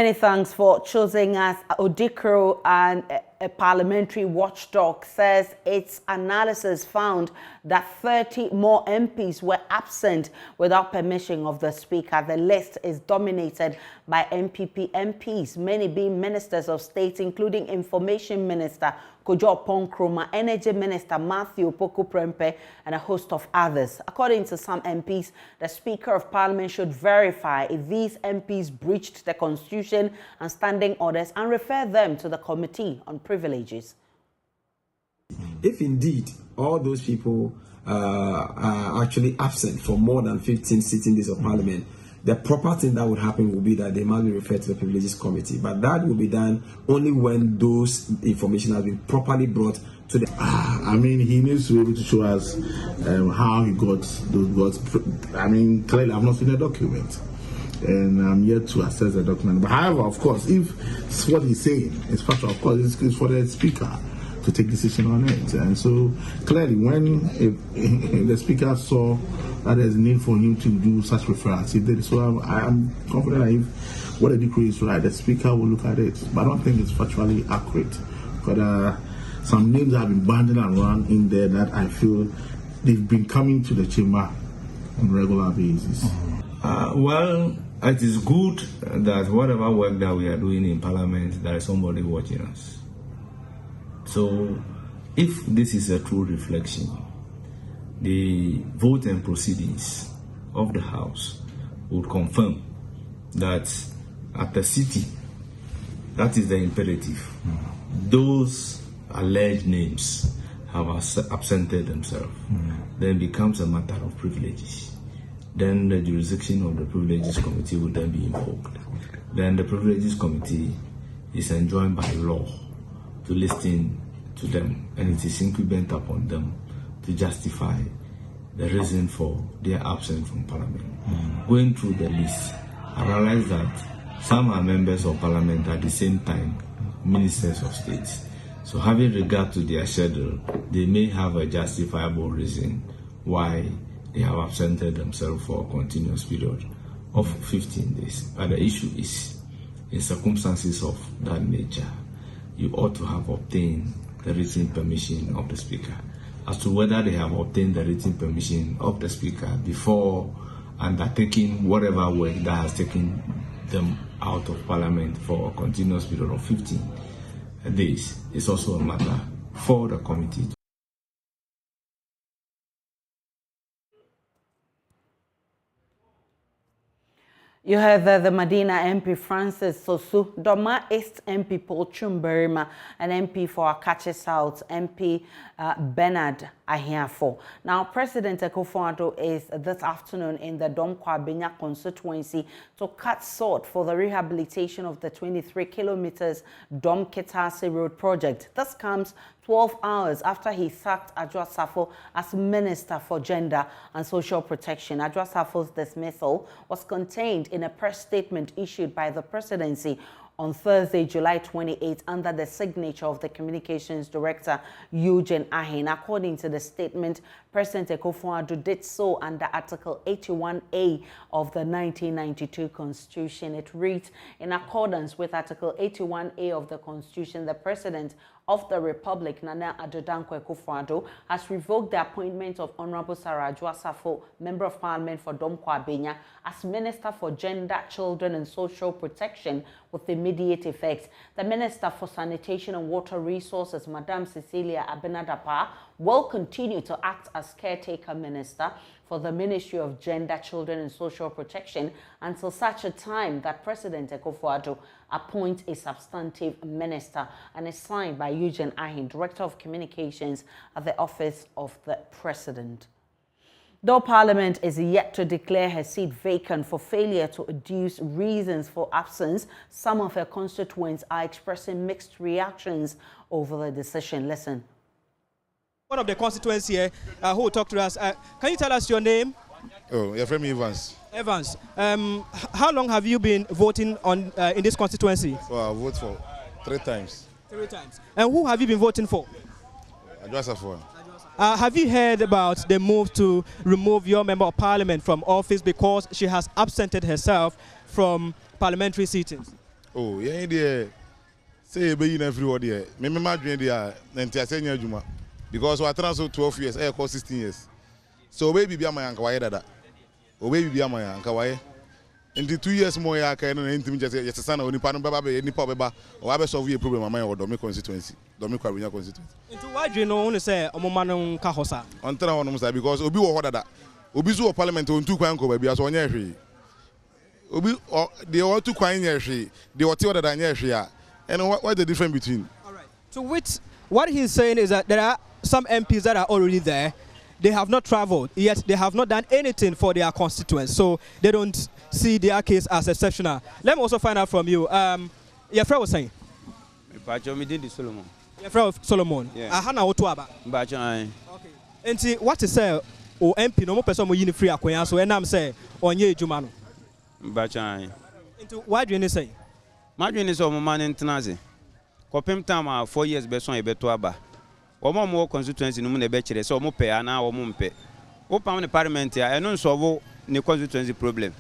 Many thanks for choosing us. Odikro, and a parliamentary watchdog, says its analysis found that 30 more MPs were absent without permission of the Speaker. The list is dominated by MPP MPs, many being ministers of state, including Information Minister Kojo Ponkroma, Energy Minister Matthew Poku Prempe, and a host of others. According to some MPs, the Speaker of Parliament should verify if these MPs breached the Constitution and standing orders and refer them to the Committee on Privileges. If indeed all those people are actually absent for more than 15 sitting days of Parliament, the proper thing that would happen would be that they must be referred to the Privileges Committee. But that will be done only when those information has been properly brought to the... I mean, he needs to be able to show us how he got those votes. I mean, clearly, I've not seen a document, and I'm yet to assess the document. But however, of course, if what he's saying is factual, of course, it's for the Speaker to take decision on it. And so clearly, when if the Speaker saw that there's a need for him to do such referrals, he did. So I'm confident that if what the decree is right, the Speaker will look at it. But I don't think it's factually accurate. But some names have been banded around in there that I feel they've been coming to the chamber on a regular basis. Well, it is good that whatever work that we are doing in Parliament, there is somebody watching us. So, if this is a true reflection, the vote and proceedings of the House would confirm that at the city, that is the imperative, those alleged names have absented themselves. Then it becomes a matter of privileges. Then the jurisdiction of the Privileges Committee would then be invoked. Then the Privileges Committee is enjoined by law to listen to them, and it is incumbent upon them to justify the reason for their absence from Parliament. Going through the list, I realized that some are members of Parliament at the same time ministers of state. So having regard to their schedule, they may have a justifiable reason why they have absented themselves for a continuous period of 15 days. But the issue is, in circumstances of that nature, you ought to have obtained the written permission of the Speaker. As to whether they have obtained the written permission of the Speaker before undertaking whatever work that has taken them out of Parliament for a continuous period of 15 days is also a matter for the committee. You heard the Medina MP Francis Sosu, Doma East MP Paul Chumberima, and MP for Akache South, MP Bernard Ahiafo. Now, President Akufo-Addo is this afternoon in the Domkwa-Benya constituency to cut sort for the rehabilitation of the 23 kilometers Dom-Kitase Road project. This comes 12 hours after he sacked Adwoa Safo as Minister for Gender and Social Protection. Adwoa Safo's dismissal was contained in a press statement issued by the presidency on Thursday, July 28, under the signature of the Communications Director, Eugene Ahin. According to the statement, President Akufo-Addo did so under Article 81A of the 1992 Constitution. It reads, in accordance with Article 81A of the Constitution, the President of the Republic, Nana Addo Dankwa Akufo-Addo, has revoked the appointment of Honorable Sarah Adwoa Safo, Member of Parliament for Domkwa-Benya, as Minister for Gender, Children and Social Protection with immediate effect. The Minister for Sanitation and Water Resources, Madam Cecilia Abenadapa, will continue to act as caretaker minister for the Ministry of Gender, Children and Social Protection until such a time that President Akufo-Addo appoints a substantive minister, and is signed by Eugene Ahin, Director of Communications at the Office of the President. Though Parliament is yet to declare her seat vacant for failure to adduce reasons for absence, some of her constituents are expressing mixed reactions over the decision. Listen. One of the constituents here who will talk to us. Can you tell us your name? Oh, you're from Evans. Evans. How long have you been voting on in this constituency? So I vote for 3 times. 3 times. And who have you been voting for? Adwoa Safo. Have you heard about the move to remove your member of parliament from office because she has absented herself from parliamentary sittings? Oh, yeah, there. Say, be in everywhere there. Me imagine there. And I say, Juma, because we are transfer 12 years, I call 16 years. So baby, be my uncle, why that? Oh, baby, be my uncle, why? In the 2 years more, I can intimate just a son of Nipan Baba, any Papa, or I solve a problem of my or Domic constituency, Domic Carina constituency. Into why do you know only say Omomano Kahosa? On Tana, because Obi or that. Obizu Parliament on 2 Quanko, baby, as one year. Obi, they are 2 quine years, they were 2 other years, and what's the difference between? All right. To which, what he's saying is that there are some MPs that are already there. They have not traveled, yet they have not done anything for their constituents, so they don't see their case as exceptional. Let me also find out from you. Your friend was saying? Solomon. Your friend Solomon? Yeah. Hana Otuaba? Okay. And what to say, or MP, no more person will free acquaintance, so and I'm saying, on ye Jumano. Into why do you say? My dream is on man in Tanazi. Copim Tama, 4 years best on a betuaba. Or more constituency in the Betcher, so more pay an hour mumpe. Open the parliament here, and non solve the constituency problem.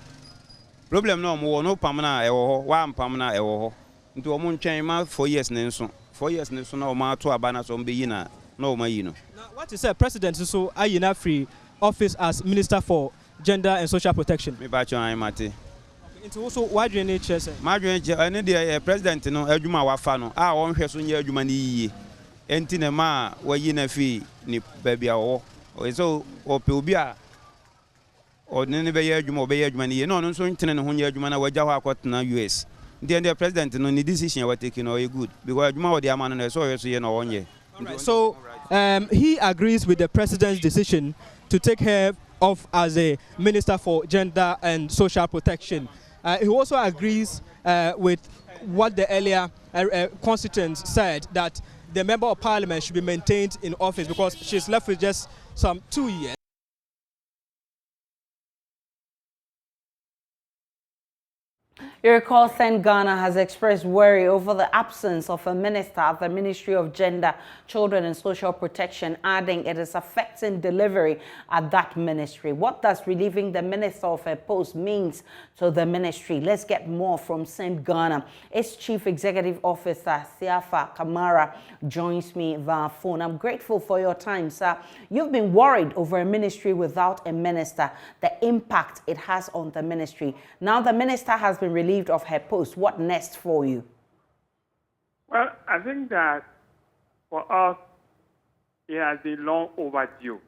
Problem no more, no pamana, or 1 pamana, or into a moon chain mouth 4 years, Nelson. 4 years, Nelson, no more to a banner on Beina, no, my, you know. What is the president so are you not free office as Minister for Gender and Social Protection? Me batch on Mate. Into also why do you need chess? My dream, I need the president, no, Ejuma Wafano, I won't have soon year Jumani. Entinema, where you na fee, ni baby or so, or Pilbia or Nenebe Yajum, Bay Yajmani, no, so intended when Yajumana were Jawa Cotton, US. Then the president, no decision were taken or good, because Juma, the Aman and I saw you know 1 year. So he agrees with the president's decision to take her off as a Minister for Gender and Social Protection. He also agrees with what the earlier constituent said, that the member of parliament should be maintained in office because she's left with just some 2 years. You recall Sen Ghana has expressed worry over the absence of a minister at the Ministry of Gender, Children and Social Protection, adding it is affecting delivery at that ministry. What does relieving the minister of her post means to the ministry? Let's get more from Sen Ghana. Its Chief Executive Officer, Siafa Kamara, joins me via phone. I'm grateful for your time, sir. You've been worried over a ministry without a minister, the impact it has on the ministry. Now the minister has been relieved of her post. What next for you? Well, I think that for us, it has been long overdue.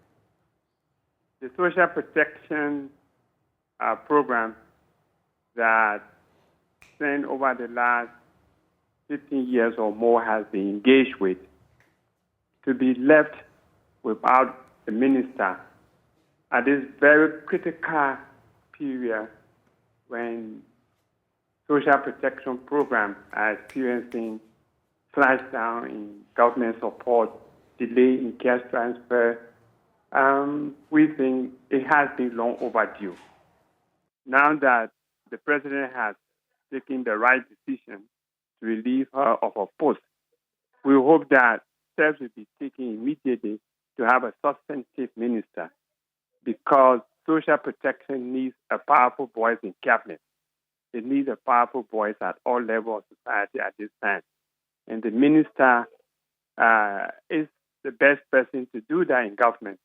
The social protection program that Sen over the last 15 years or more has been engaged with, to be left without a minister at this very critical period when social protection programs are experiencing slash down in government support, delay in cash transfer. We think it has been long overdue. Now that the president has taken the right decision to relieve her of her post, we hope that steps will be taken immediately to have a substantive minister, because social protection needs a powerful voice in cabinet. It needs a powerful voice at all levels of society at this time. And the minister is the best person to do that in government.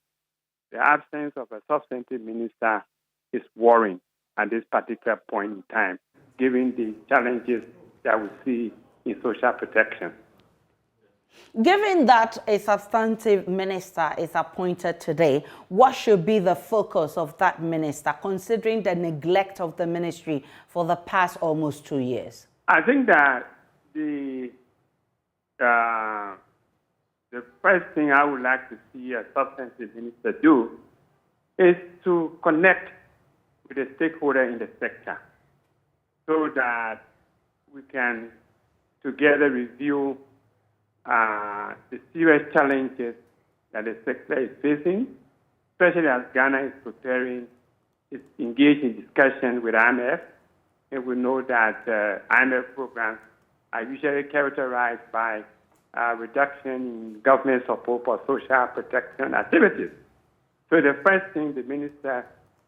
The absence of a substantive minister is worrying at this particular point in time, given the challenges that we see in social protection. Given that a substantive minister is appointed today, what should be the focus of that minister, considering the neglect of the ministry for the past almost 2 years? I think that the first thing I would like to see a substantive minister do is to connect with the stakeholder in the sector so that we can together review the serious challenges that the sector is facing, especially as Ghana is preparing, it's engaged in discussion with IMF, and we know that IMF programs are usually characterized by reduction in government support for social protection activities. So the first thing the minister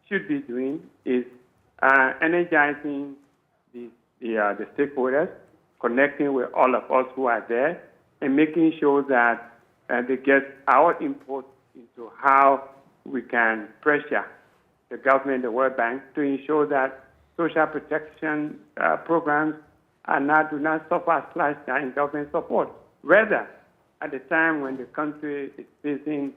should be doing is energizing the the stakeholders, connecting with all of us who are there, and making sure that they get our input into how we can pressure the government, the World Bank, to ensure that social protection programs do not suffer a slash down in government support. Rather, at the time when the country is facing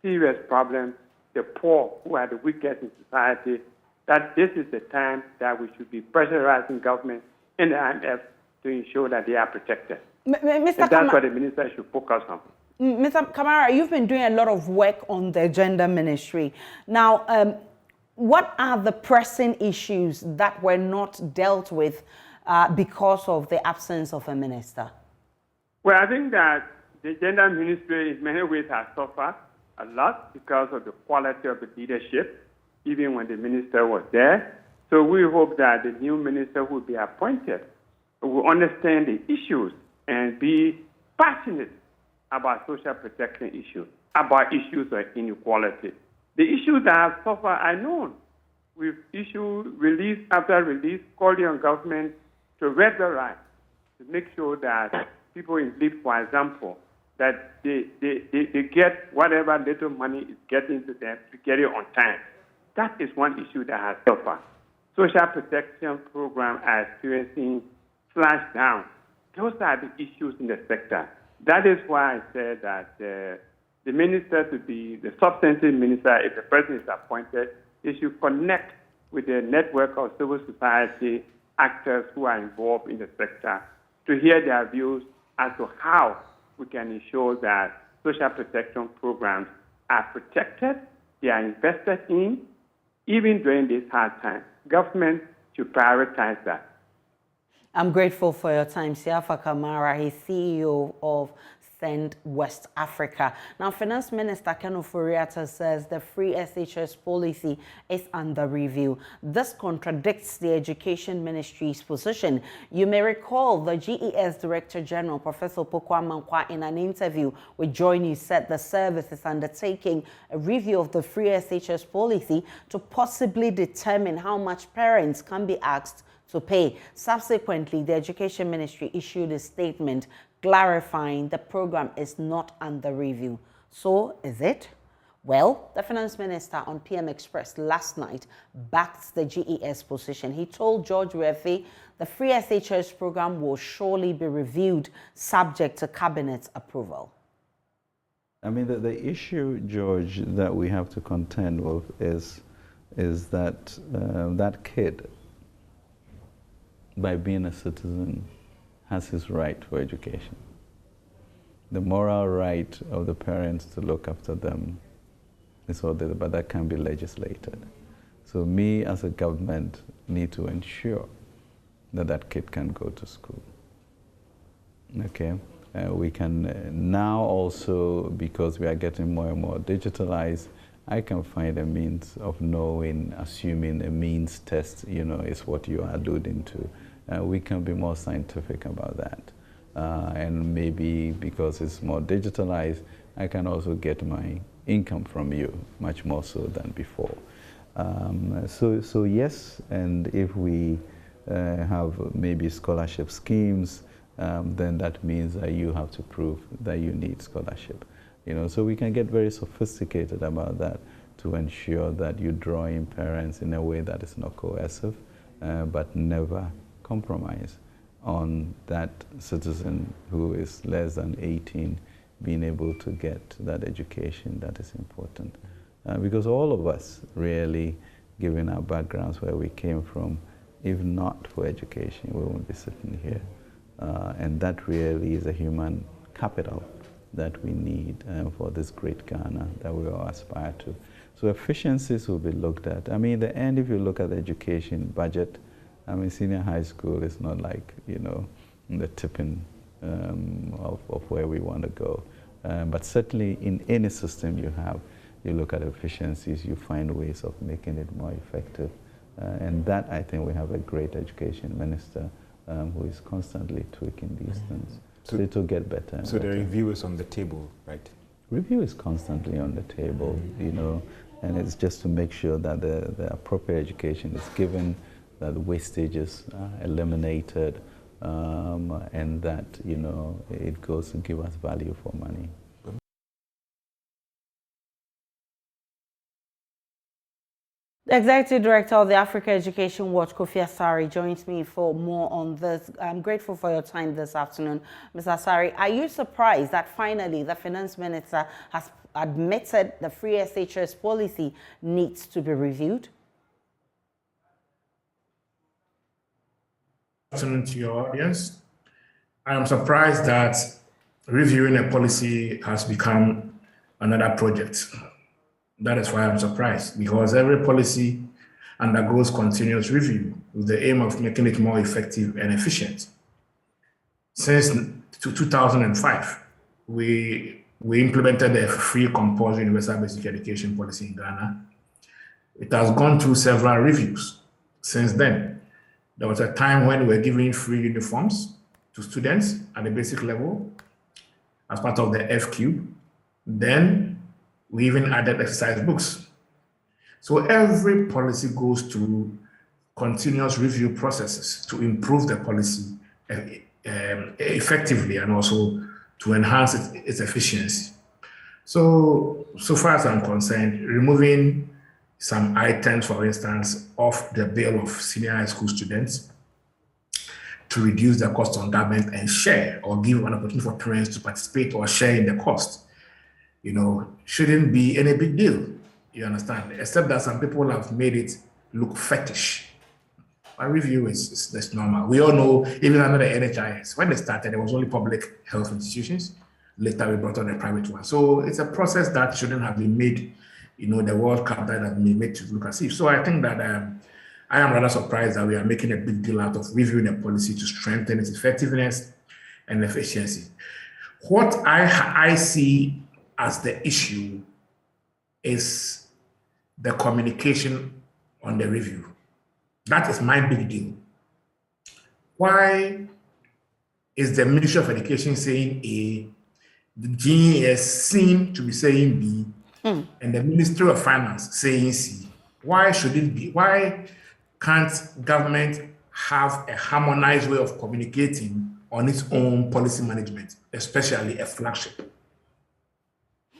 serious problems, the poor who are the weakest in society, that this is the time that we should be pressurizing government and the IMF to ensure that they are protected. Mr. And that's what the minister should focus on. Mr. Kamara, you've been doing a lot of work on the gender ministry. Now, what are the pressing issues that were not dealt with because of the absence of a minister? Well, I think that the gender ministry in many ways has suffered a lot because of the quality of the leadership, even when the minister was there. So we hope that the new minister who will be appointed will understand the issues and be passionate about social protection issues, about issues of inequality. The issues that have suffered are known. We've issued release after release, calling on government to regularize, to make sure that people in Leeds, for example, that they get whatever little money is getting to them to get it on time. That is one issue that has suffered. Social protection programs are experiencing slash down. Those are the issues in the sector. That is why I said that the minister to be the substantive minister, if the president is appointed, they should connect with the network of civil society actors who are involved in the sector to hear their views as to how we can ensure that social protection programs are protected, they are invested in, even during this hard time. Government should prioritize that. I'm grateful for your time. Siafa Kamara, he's CEO of Send West Africa. Now, Finance Minister Ken Ofori-Atta says the free SHS policy is under review. This contradicts the Education Ministry's position. You may recall the GES Director General, Professor Pokwa Mankwa, in an interview with JoyNews, said the service is undertaking a review of the free SHS policy to possibly determine how much parents can be asked to pay. Subsequently, the Education Ministry issued a statement clarifying the program is not under review. So, is it? Well, the Finance Minister on PM Express last night backed the GES position. He told George Wefe the free SHS program will surely be reviewed subject to Cabinet's approval. I mean, the issue, George, that we have to contend with is that that kid, by being a citizen, has his right for education. The moral right of the parents to look after them is all there, but that can be legislated. So me as a government need to ensure that that kid can go to school. Okay, we can now also, because we are getting more and more digitalized, I can find a means of knowing, assuming a means test, you know, is what you are alluding to. We can be more scientific about that. And maybe because it's more digitalized, I can also get my income from you much more so than before. So yes, and if we have maybe scholarship schemes, then that means that you have to prove that you need scholarship. You know, so we can get very sophisticated about that to ensure that you draw in parents in a way that is not coercive, but never compromise on that citizen who is less than 18 being able to get that education that is important. Because all of us really, given our backgrounds where we came from, if not for education, we won't be sitting here. And that really is a human capital that we need for this great Ghana that we all aspire to. So efficiencies will be looked at. I mean, in the end, if you look at the education budget, I mean, senior high school is not like, you know, the tipping of where we want to go. But certainly in any system you have, you look at efficiencies, you find ways of making it more effective. And that, I think, we have a great education minister who is constantly tweaking these things. So it will get better. And so better. The review is on the table, right? Review is constantly on the table, you know, and it's just to make sure that the appropriate education is given, that wastage is eliminated, and that, you know, it goes to give us value for money. The Executive Director of the Africa Education Watch, Kofi Asari, joins me for more on this. I'm grateful for your time this afternoon. Mr. Asari, are you surprised that finally the Finance Minister has admitted the free SHS policy needs to be reviewed? Good afternoon to your audience. I am surprised that reviewing a policy has become another project. That is why I'm surprised, because every policy undergoes continuous review with the aim of making it more effective and efficient. Since 2005, we implemented a free compulsory universal basic education policy in Ghana. It has gone through several reviews since then. There was a time when we were giving free uniforms to students at the basic level as part of the FQ. Then we even added exercise books. So every policy goes through continuous review processes to improve the policy effectively and also to enhance its efficiency. So far as I'm concerned, removing some items, for instance, off the bill of senior high school students to reduce the cost on government and share, or give an opportunity for parents to participate or share in the cost, you know, shouldn't be any big deal, you understand, except that some people have made it look fetish. A review is normal. We all know, even under the NHIS, when they started, there was only public health institutions. Later, we brought on a private one. So it's a process that shouldn't have been made, you know, the World Cup that has been made to look as if. So I think that I am rather surprised that we are making a big deal out of reviewing a policy to strengthen its effectiveness and efficiency. What I see as the issue is the communication on the review. That is my big deal. Why is the Ministry of Education saying A, the GES seem to be saying B, and the Ministry of Finance saying C? Why should it be? Why can't government have a harmonized way of communicating on its own policy management, especially a flagship?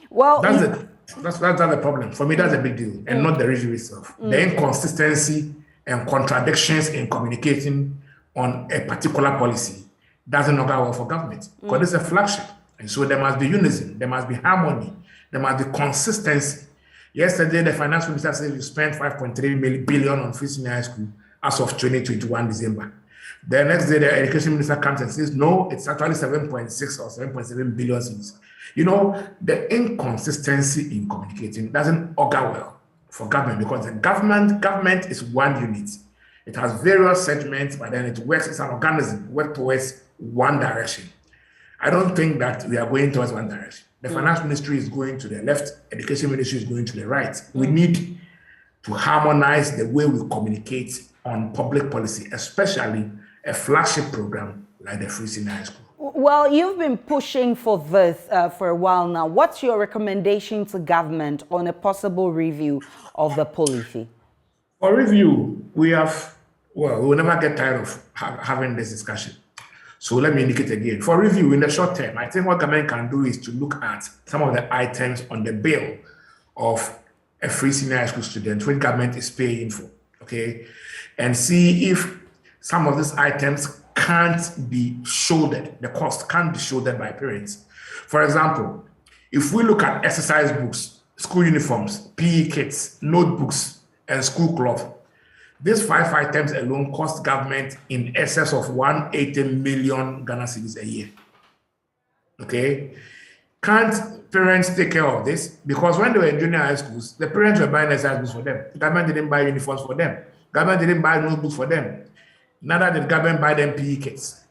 Well, that's the problem. For me, that's a big deal, and not the review itself. The inconsistency and contradictions in communicating on a particular policy doesn't go well for government, because it's a flagship. And so there must be unison, there must be harmony, there must be consistency. Yesterday, the finance minister said we spent 5.3 billion on free senior high school as of 2021 December. The next day, the education minister comes and says, no, it's actually 7.6 or 7.7 billion cedis. You know, the inconsistency in communicating doesn't augur well for government, because the government is one unit. It has various segments, but then it works as an organism, works towards one direction. I don't think that we are going towards one direction. The finance ministry is going to the left, education ministry is going to the right. We need to harmonize the way we communicate on public policy, especially a flagship program like the free senior high school. Well, you've been pushing for this for a while now. What's your recommendation to government on a possible review of the policy? For review, we will never get tired of having this discussion. So let me indicate again. For review, in the short term, I think what government can do is to look at some of the items on the bill of a free senior high school student, which government is paying for, okay? And see if some of these items can't be shouldered, the cost can't be shouldered by parents. For example, if we look at exercise books, school uniforms, PE kits, notebooks, and school cloth, these 5 items alone cost government in excess of 180 million Ghana cedis a year. Okay? Can't parents take care of this? Because when they were in junior high schools, the parents were buying exercise books for them. The government didn't buy uniforms for them. Government didn't buy notebooks for them. Neither did government buy them PE kits.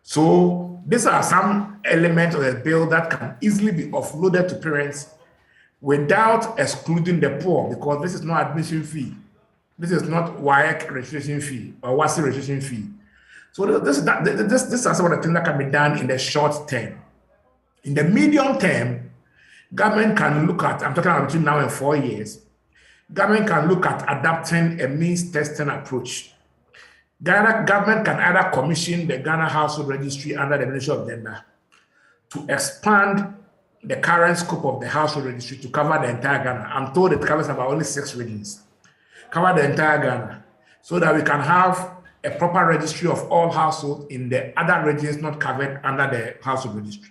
So these are some elements of the bill that can easily be offloaded to parents without excluding the poor, because this is not admission fee. This is not WAEC registration fee or WASI registration fee. So this is some of the things that can be done in the short term. In the medium term, government can look at, I'm talking about between now and 4 years, government can look at adapting a means testing approach Ghana government can either commission the Ghana Household Registry under the Ministry of Gender to expand the current scope of the Household Registry to cover the entire Ghana. I'm told it covers about only 6 regions. Cover the entire Ghana so that we can have a proper registry of all households in the other regions not covered under the Household Registry.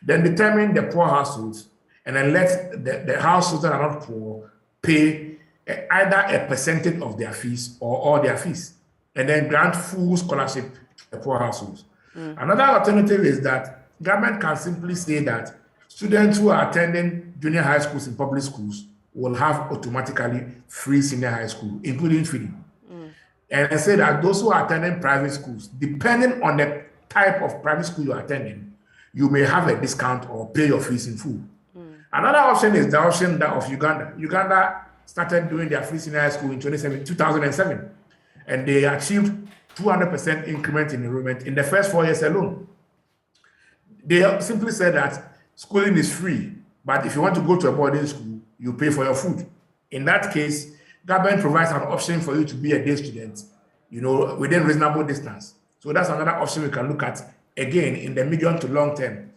Then determine the poor households and then let the households that are not poor pay either a percentage of their fees or all their fees, and then grant full scholarship to the poor households. Another alternative is that government can simply say that students who are attending junior high schools in public schools will have automatically free senior high school, including feeding. And say that those who are attending private schools, depending on the type of private school you're attending, you may have a discount or pay your fees in full. Another option is the option of Uganda. Uganda started doing their free senior high school in 2007, and they achieved 200% increment in enrollment in the first 4 years alone. They simply said that schooling is free, but if you want to go to a boarding school, you pay for your food. In that case, government provides an option for you to be a day student, within reasonable distance. So that's another option we can look at, again, in the medium to long term.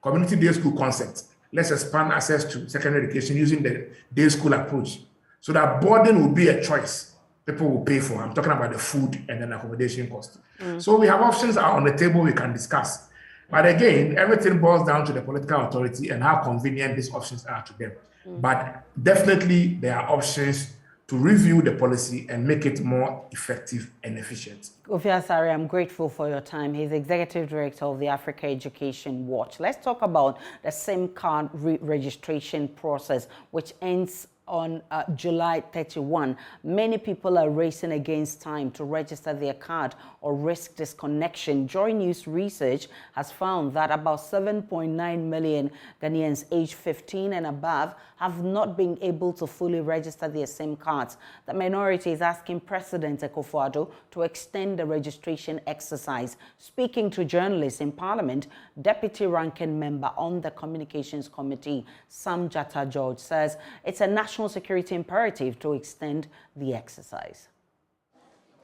Community day school concept. Let's expand access to secondary education using the day school approach so that boarding will be a choice people will pay for. I'm talking about the food and then accommodation cost. So we have options are on the table we can discuss. But again, everything boils down to the political authority and how convenient these options are to them. But definitely there are options to review the policy and make it more effective and efficient. Kofi Asare, I'm grateful for your time. He's Executive Director of the Africa Education Watch. Let's talk about the SIM card registration process, which ends on July 31. Many people are racing against time to register their card or risk disconnection. JoyNews research has found that about 7.9 million Ghanaians aged 15 and above have not been able to fully register their SIM cards. The minority is asking President Akufo-Addo to extend the registration exercise. Speaking to journalists in Parliament, Deputy Ranking Member on the Communications Committee, Sam Jatta George, says it's a national security imperative to extend the exercise.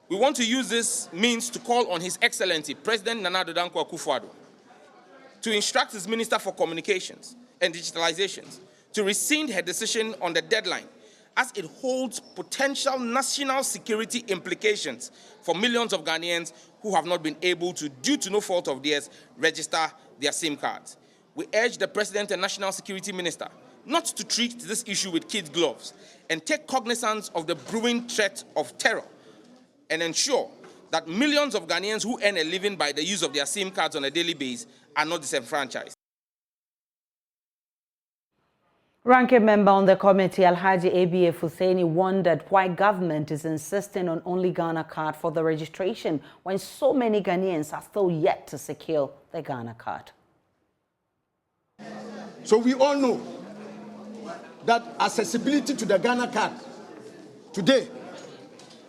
We want to use this means to call on His Excellency President Nana Addo Dankwa Akufo-Addo to instruct his Minister for Communications and Digitalizations to rescind her decision on the deadline, as it holds potential national security implications for millions of Ghanaians who have not been able to, due to no fault of theirs, register their SIM cards. We urge the President and National Security Minister not to treat this issue with kid gloves and take cognizance of the brewing threat of terror and ensure that millions of Ghanaians who earn a living by the use of their SIM cards on a daily basis are not disenfranchised. Ranking member on the committee, Alhaji ABF Hussaini, wondered why government is insisting on only Ghana card for the registration when so many Ghanaians are still yet to secure the Ghana card. So we all know that accessibility to the Ghana card today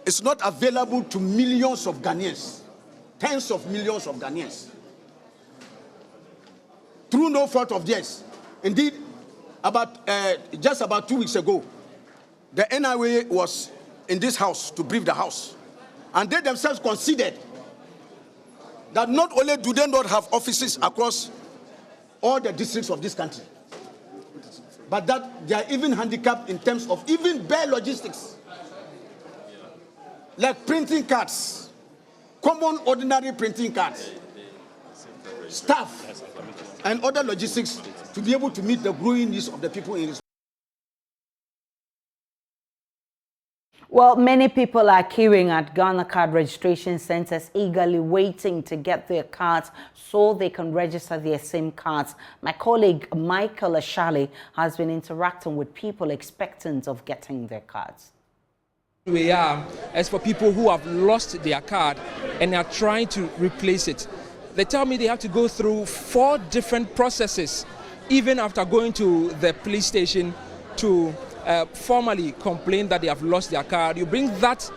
is not available to millions of Ghanaians, tens of millions of Ghanaians, through no fault of theirs. Indeed, just about 2 weeks ago, the NIA was in this house to brief the house, and they themselves considered that not only do they not have offices across all the districts of this country, but that they are even handicapped in terms of even bare logistics, like printing cards, common ordinary printing cards, staff, and other logistics to be able to meet the growing needs of the people in this. Well, many people are queuing at Ghana card registration centers, eagerly waiting to get their cards so they can register their SIM cards. My colleague Michael Ashali has been interacting with people expectant of getting their cards. We are as for people who have lost their card and are trying to replace it. They tell me they have to go through 4 different processes, even after going to the police station to formally complain that they have lost their card. You bring that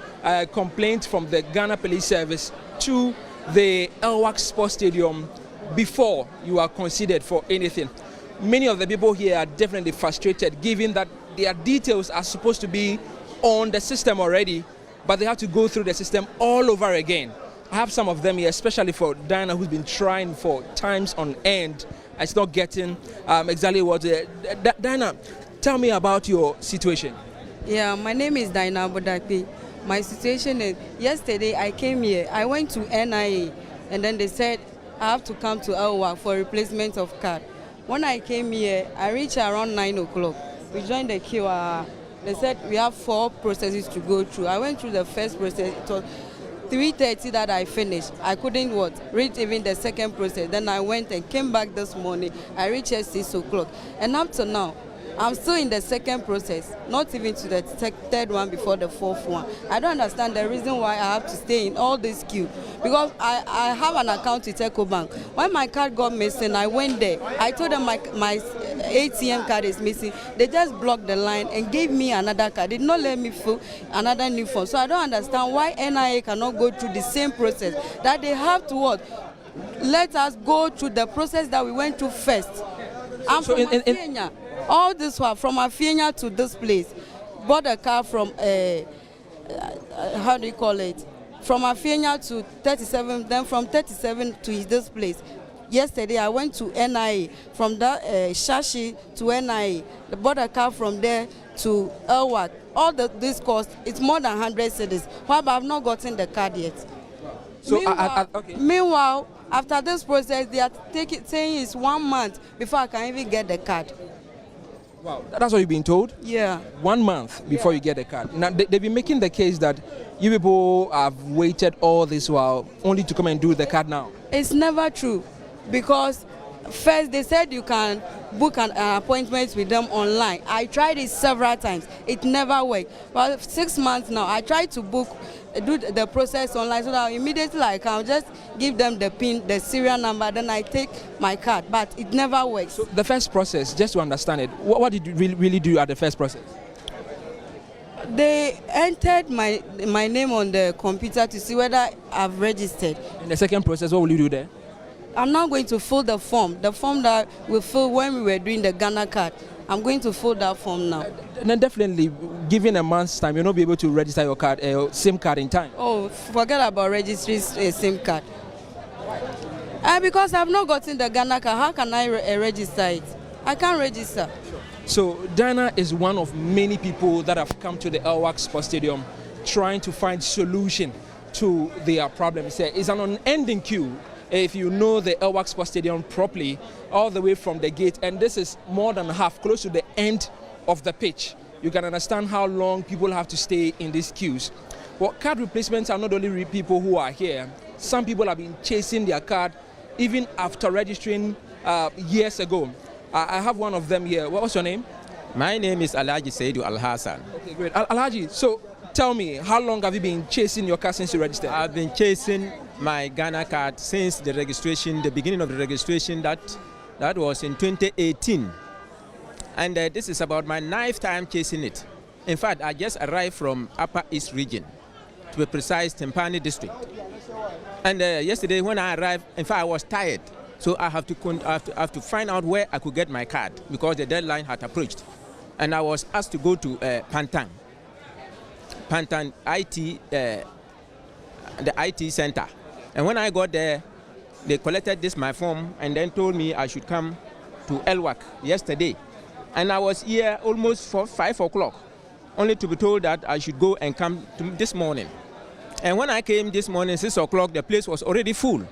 complaint from the Ghana Police Service to the Elwak Sports Stadium before you are considered for anything. Many of the people here are definitely frustrated, given that their details are supposed to be on the system already, but they have to go through the system all over again. I have some of them here, especially for Diana, who's been trying for times on end. It's not getting exactly what... Diana, tell me about your situation. Yeah, my name is Diana Bodakpi. My situation is, yesterday I came here, I went to NIA, and then they said I have to come to Elwak for replacement of card. When I came here, I reached around 9 o'clock. We joined the queue. They said we have 4 processes to go through. I went through the first process. It was 3:30 that I finished. I couldn't read even the second process. Then I went and came back this morning. I reached at 6 o'clock. And up to now, I'm still in the second process, not even to the third one before the fourth one. I don't understand the reason why I have to stay in all this queue. Because I have an account with EcoBank. When my card got missing, I went there. I told them my ATM card is missing. They just blocked the line and gave me another card. They did not let me fill another new form. So I don't understand why NIA cannot go through the same process. That they have to let us go through the process that we went through first. I'm from Afienya. All this one from Afienya to this place. Bought a car from how do you call it? From Afienya to 37, then from 37 to this place. Yesterday I went to NIA, from that Shashi to NIA. I bought a car from there to Elwak. All this cost, it's more than 100 cedis. But I've not gotten the card yet. So meanwhile, after this process, they are saying it's 1 month before I can even get the card. Wow, that's what you've been told? Yeah. 1 month before you get the card. Now, they've been making the case that you people have waited all this while only to come and do the card now. It's never true, because first they said you can book an appointment with them online. I tried it several times. It never worked. But 6 months now, I tried to do the process online, so that immediately I can just give them the PIN, the serial number, then I take my card. But it never works. So the first process, just to understand it, what did you really do at the first process? They entered my name on the computer to see whether I've registered. In the second process, what will you do there? I'm now going to fill the form that we filled when we were doing the Ghana card. I'm going to fill that form now. Then definitely, given a month's time, you'll not be able to register your card, SIM card in time. Oh, forget about registering a SIM card. Because I've not gotten the Ghana card, how can I register it? I can't register. So Diana is one of many people that have come to the Elwak Sports Stadium trying to find solution to their problems. It's an unending queue. If you know the Elwak Sports Stadium properly, all the way from the gate, and this is more than half, close to the end of the pitch. You can understand how long people have to stay in these queues. Well, card replacements are not only people who are here. Some people have been chasing their card even after registering years ago. I have one of them here. What's your name? My name is Alhaji Saidu Al-Hassan. Okay, great. Alhaji, so tell me, how long have you been chasing your card since you registered? I've been chasing my Ghana card since the registration, the beginning of the registration, that was in 2018. And this is about my 9th time chasing it. In fact, I just arrived from Upper East Region, to be precise, Tempani District. And yesterday when I arrived, in fact, I was tired. So I have to find out where I could get my card, because the deadline had approached. And I was asked to go to Pantan IT, the IT center. And when I got there, they collected my form and then told me I should come to Elwak yesterday. And I was here almost for 5 o'clock, only to be told that I should go and come this morning. And when I came this morning, 6 o'clock, the place was already full.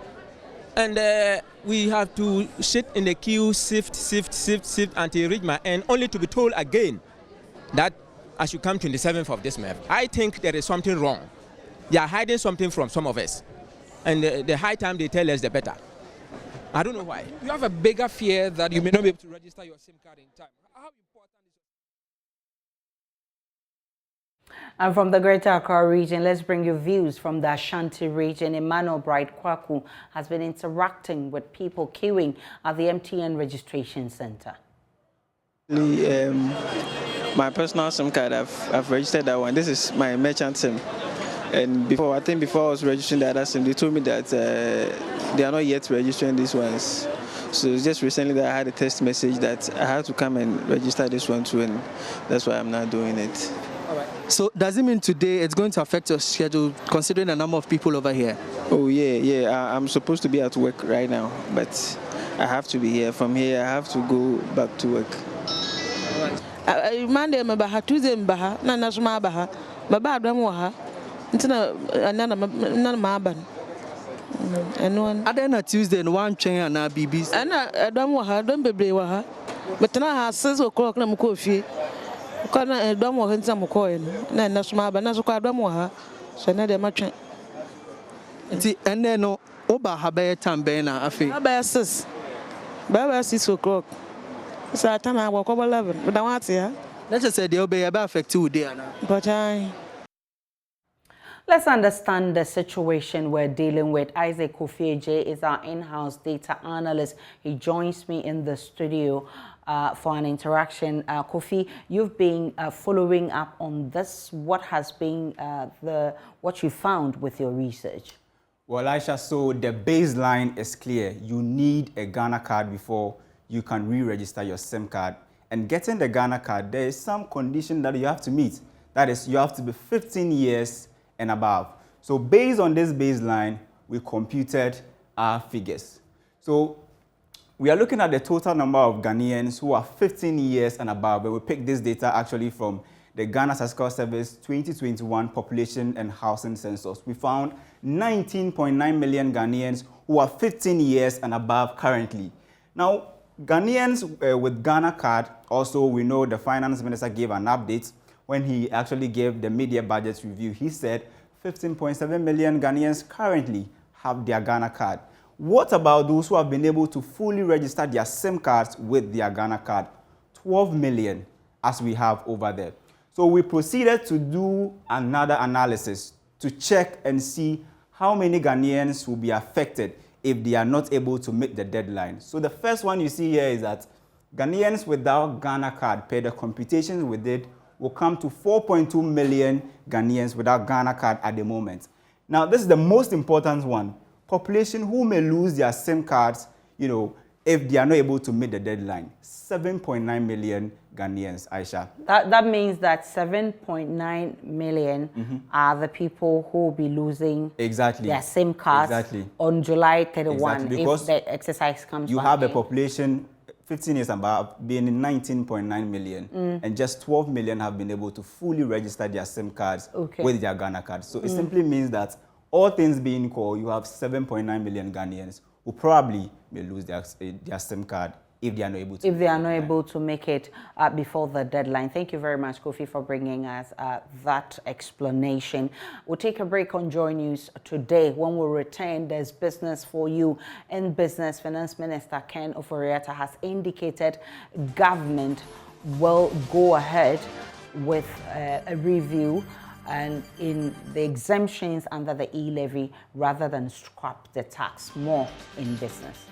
And we have to sit in the queue, sift until reach my end, only to be told again that I should come 27th of this month. I think there is something wrong. They are hiding something from some of us. And the high time they tell us, the better. I don't know why. You have a bigger fear that you may not be able to register your SIM card in time. How important is it? And from the Greater Accra region, let's bring you views from the Ashanti region. Emmanuel Bright Kwaku has been interacting with people queuing at the MTN registration center. My personal SIM card, I've registered that one. This is my merchant SIM. And before I was registering the other SIM, they told me that they are not yet registering these ones. So just recently that I had a text message that I had to come and register this one too, and that's why I'm not doing it. All right. So does it mean today it's going to affect your schedule, considering the number of people over here? Oh, yeah. I'm supposed to be at work right now, but I have to be here. From here, I have to go back to work. Monday, Tuesday, Nana, Baba Adamwaha, none of my ban. And one other Tuesday and one chain and our BBs. And I don't want her, don't be brave her. But now has 6 o'clock, no coffee. I don't want some coin. Then that's my banana, I don't want her. So now they're much. And then no, Oba Habay Tambena, I feel. About 6. Baba 6 o'clock. So I tell I walk over 11. But I want to hear. Let's just say they'll be about affect 2 days. But Let's understand the situation we're dealing with. Isaac Kofi is our in-house data analyst. He joins me in the studio for an interaction. Kofi, you've been following up on this. What has been what you found with your research? Well, Aisha, so the baseline is clear. You need a Ghana card before you can re-register your SIM card. And getting the Ghana card, there is some condition that you have to meet. That is, you have to be 15 years and above. So based on this baseline, we computed our figures. So we are looking at the total number of Ghanaians who are 15 years and above, but we picked this data actually from the Ghana Statistical Service 2021 Population and Housing Census. We found 19.9 million Ghanaians who are 15 years and above currently. Now, Ghanaians with Ghana card, also we know the Finance Minister gave an update when he actually gave the media budget review. He said 15.7 million Ghanaians currently have their Ghana card. What about those who have been able to fully register their SIM cards with their Ghana card? 12 million as we have over there. So we proceeded to do another analysis to check and see how many Ghanaians will be affected if they are not able to meet the deadline. So the first one you see here is that Ghanaians without Ghana card, per the computations we did, will come to 4.2 million Ghanaians without Ghana card at the moment. Now, this is the most important one. Population who may lose their SIM cards, if they are not able to meet the deadline. 7.9 million Ghanaians, Aisha. That means that 7.9 million are the people who will be losing their SIM cards on July 31 if the exercise comes You have a population 15 years above being 19.9 million, and just 12 million have been able to fully register their SIM cards with their Ghana cards. So it simply means that all things being equal, you have 7.9 million Ghanaians who probably may lose their SIM card if they are not able to. If they are not able to make it before the deadline. Thank you very much, Kofi, for bringing us that explanation. We'll take a break on Joy News today. When we return, there's business for you. In business, Finance Minister Ken Ofori-Atta has indicated government will go ahead with a review and in the exemptions under the E-levy rather than scrap the tax. More in business.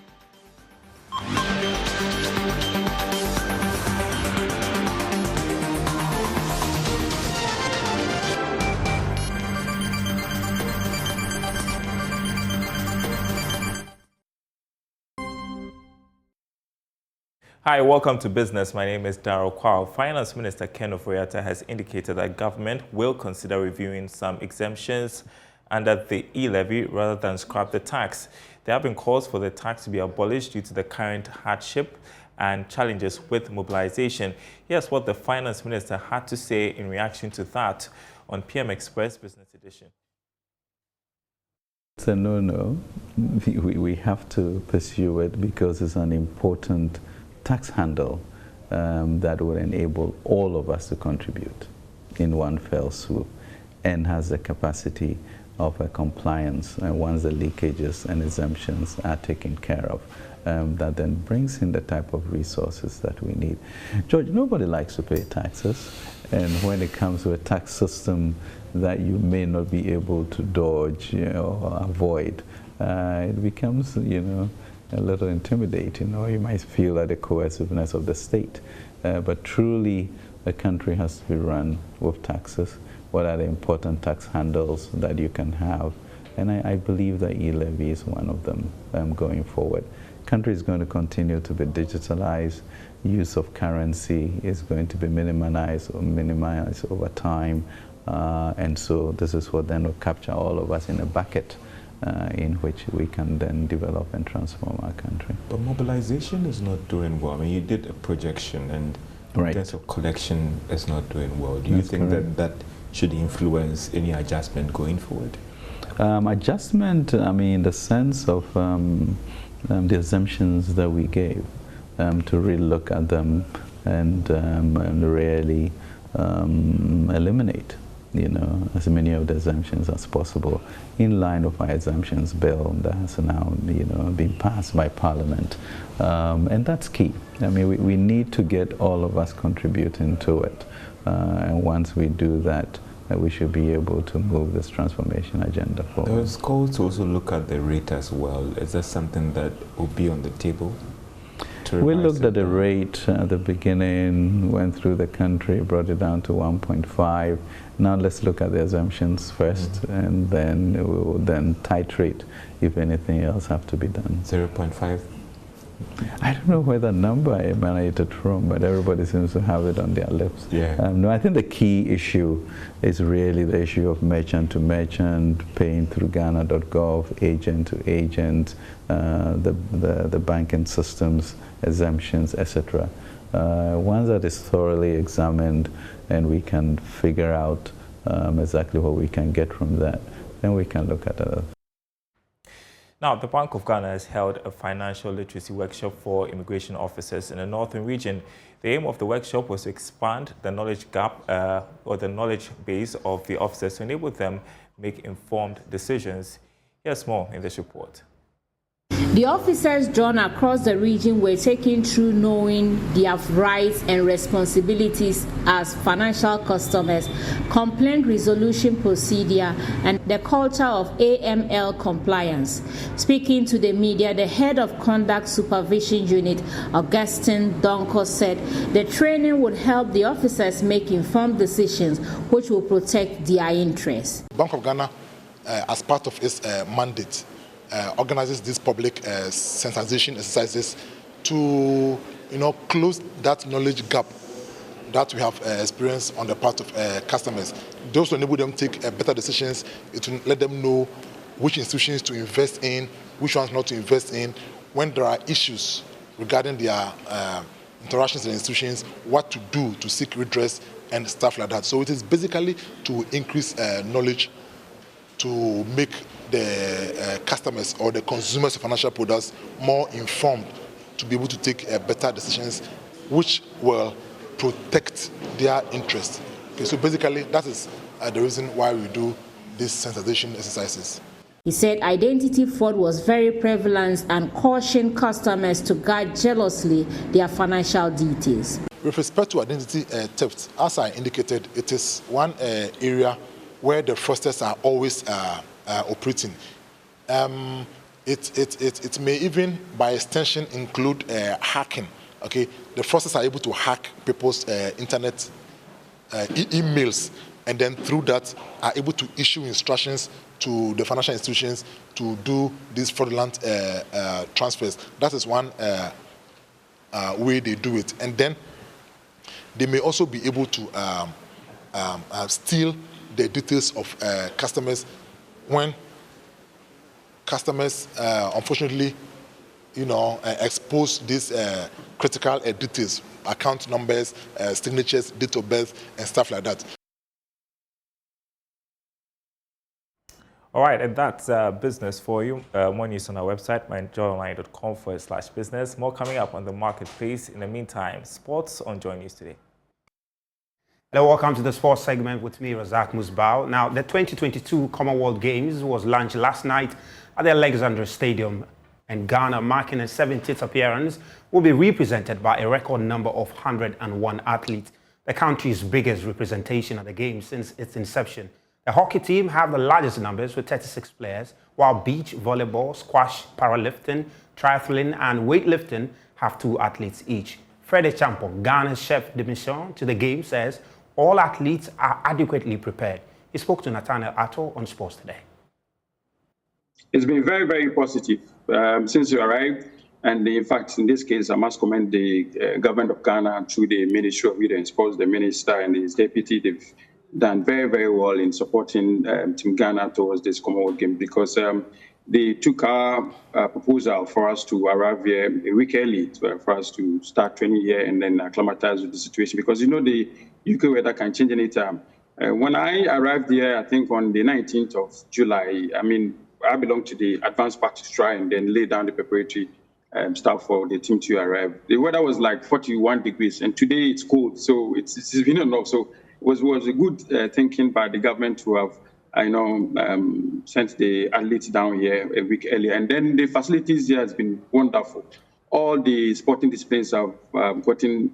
Hi, welcome to Business. My name is Darryl Kwao. Finance Minister Ken Ofori-Atta has indicated that government will consider reviewing some exemptions under the E-levy rather than scrap the tax. There have been calls for the tax to be abolished due to the current hardship and challenges with mobilization. Here's what the Finance Minister had to say in reaction to that on PM Express Business Edition. It's a no-no. We have to pursue it because it's an important tax handle that will enable all of us to contribute in one fell swoop and has the capacity of a compliance once the leakages and exemptions are taken care of, that then brings in the type of resources that we need. George, nobody likes to pay taxes, and when it comes to a tax system that you may not be able to dodge or avoid, it becomes, a little intimidating, or you might feel like the coerciveness of the state. But truly, the country has to be run with taxes. What are the important tax handles that you can have? And I believe that E-levy is one of them going forward. country is going to continue to be digitalized. Use of currency is going to be minimized over time. And so this is what then will capture all of us in a bucket in which we can then develop and transform our country. But mobilization is not doing well. I mean, you did a projection, and in terms of collection is not doing well. Do you think that should influence any adjustment going forward? Adjustment, I mean, the sense of the assumptions that we gave, to really look at them and really eliminate, as many of the assumptions as possible, in line with our assumptions bill that has now, been passed by Parliament. And that's key. I mean, we need to get all of us contributing to it. And once we do that, we should be able to move this transformation agenda forward. There's calls to also look at the rate as well. Is that something that will be on the table? We looked at the rate at the beginning, went through the country, brought it down to 1.5. Now let's look at the assumptions first, and then we will then titrate if anything else have to be done. 0.5? I don't know where the number emanated from, but everybody seems to have it on their lips. Yeah. No, I think the key issue is really the issue of merchant to merchant, paying through Ghana.gov, agent to agent, the banking systems, exemptions, etc. Once that is thoroughly examined and we can figure out exactly what we can get from that, then we can look at it. Now, the Bank of Ghana has held a financial literacy workshop for immigration officers in the northern region. The aim of the workshop was to expand the knowledge gap or the knowledge base of the officers to enable them make informed decisions. Here's more in this report. The officers drawn across the region were taken through knowing their rights and responsibilities as financial customers, complaint resolution procedure, and the culture of AML compliance. Speaking to the media, the head of Conduct Supervision Unit, Augustine Donko, said the training would help the officers make informed decisions which will protect their interests. Bank of Ghana, as part of its mandate, organizes these public sensitization exercises to, close that knowledge gap that we have experienced on the part of customers. Those to enable them to take better decisions, to let them know which institutions to invest in, which ones not to invest in, when there are issues regarding their interactions with institutions, what to do to seek redress and stuff like that. So it is basically to increase knowledge, to make the customers or the consumers of financial products more informed, to be able to take better decisions which will protect their interests. Okay, so basically that is the reason why we do these sensitization exercises. He said identity fraud was very prevalent and cautioned customers to guard jealously their financial details. With respect to identity theft, as I indicated, it is one area where the fraudsters are always operating. It may even, by extension, include hacking. Okay, the fraudsters are able to hack people's internet emails, and then through that are able to issue instructions to the financial institutions to do these fraudulent transfers. That is one way they do it, and then they may also be able to steal the details of customers when customers unfortunately expose these critical details, account numbers, signatures, date of birth, and stuff like that. All right, and that's business for you. More news on our website, joyonline.com/business. More coming up on the marketplace. In the meantime, sports on JoyNews today. Hello, welcome to the sports segment with me, Razak Musbao. Now, the 2022 Commonwealth Games was launched last night at the Alexandra Stadium, and Ghana, marking its 70th appearance, will be represented by a record number of 101 athletes, the country's biggest representation at the Games since its inception. The hockey team have the largest numbers with 36 players, while beach volleyball, squash, powerlifting, triathlon, and weightlifting have 2 athletes each. Freddie Champo, Ghana's chef de mission to the Games, says all athletes are adequately prepared. He spoke to Nathaniel Atto on Sports Today. It's been very, very positive. Since you arrived, And in fact, in this case, I must commend the government of Ghana through the Ministry of Youth and Sports, the minister and his deputy. They've done very, very well in supporting Team Ghana towards this Commonwealth Games, because they took our proposal for us to arrive here a week early for us to start training here and then acclimatize with the situation. Because, you know, the UK weather can change any time. When I arrived here, I think on the 19th of July, I mean, I belong to the advanced practice trial and then lay down the preparatory stuff for the team to arrive. The weather was like 41 degrees, and today it's cold, so it's been enough. So it was a good thinking by the government to have, sent the athletes down here a week earlier. And then the facilities here has been wonderful. All the sporting disciplines have gotten,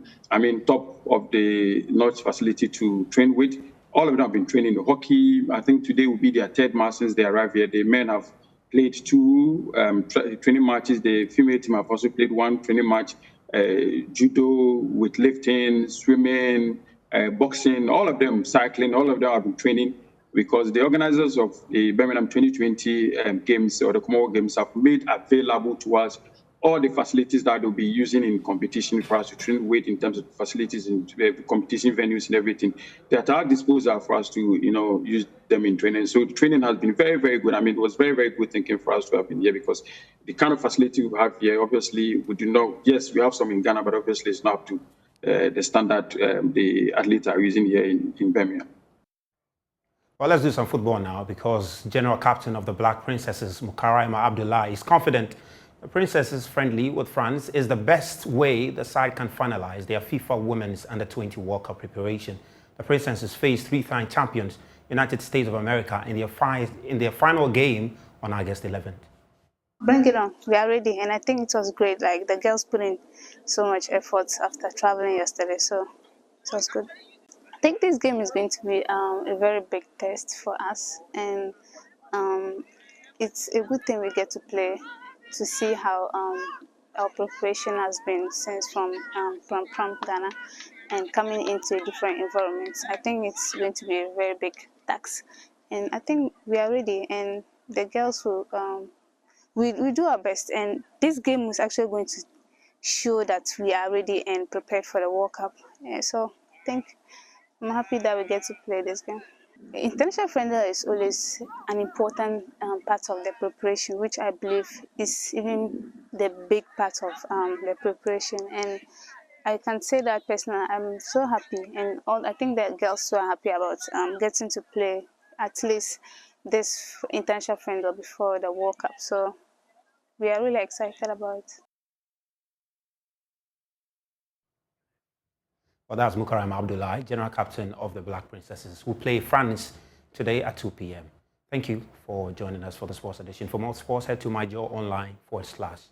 top of the notch facility to train with. All of them have been training hockey. I think today will be their third match since they arrived here. The men have played 2 training matches. The female team have also played 1 training match. Judo, with lifting, swimming, boxing, all of them, cycling, all of them have been training, because the organizers of the Birmingham 2020 Games or the Commonwealth Games have made available to us all the facilities that they'll be using in competition for us to train with, in terms of facilities and competition venues and everything. They're at our disposal for us to, use them in training. So the training has been very, very good. It was very, very good thinking for us to have been here, because the kind of facility we have here, obviously, we do not, yes, we have some in Ghana, but obviously it's not up to the standard the athletes are using here in Birmingham. Well, let's do some football now, because General Captain of the Black Princesses, Ibrahim Abdullah, is confident the Princesses' friendly with France is the best way the side can finalize their FIFA Women's Under-20 World Cup preparation. The Princesses faced 3-time champions, United States of America, in their final game on August 11th. Bring it on. We are ready, and I think it was great. Like, the girls put in so much effort after traveling yesterday, so it was good. I think this game is going to be a very big test for us, and it's a good thing we get to play to see how our preparation has been since from Ghana and coming into different environments. I think it's going to be a very big task, and I think we are ready, and the girls will we do our best, and this game is actually going to show that we are ready and prepared for the World Cup. So I think I'm happy that we get to play this game. International friendly is always an important part of the preparation, which I believe is even the big part of the preparation. And I can say that personally, I'm so happy, and I think that girls are happy about getting to play at least this international friendly before the World Cup. So we are really excited about it. Well, that's Ibrahim Abdullah, General Captain of the Black Princesses, who play France today at 2 p.m. Thank you for joining us for the Sports Edition. For more sports, head to myjoyonline.com/sports.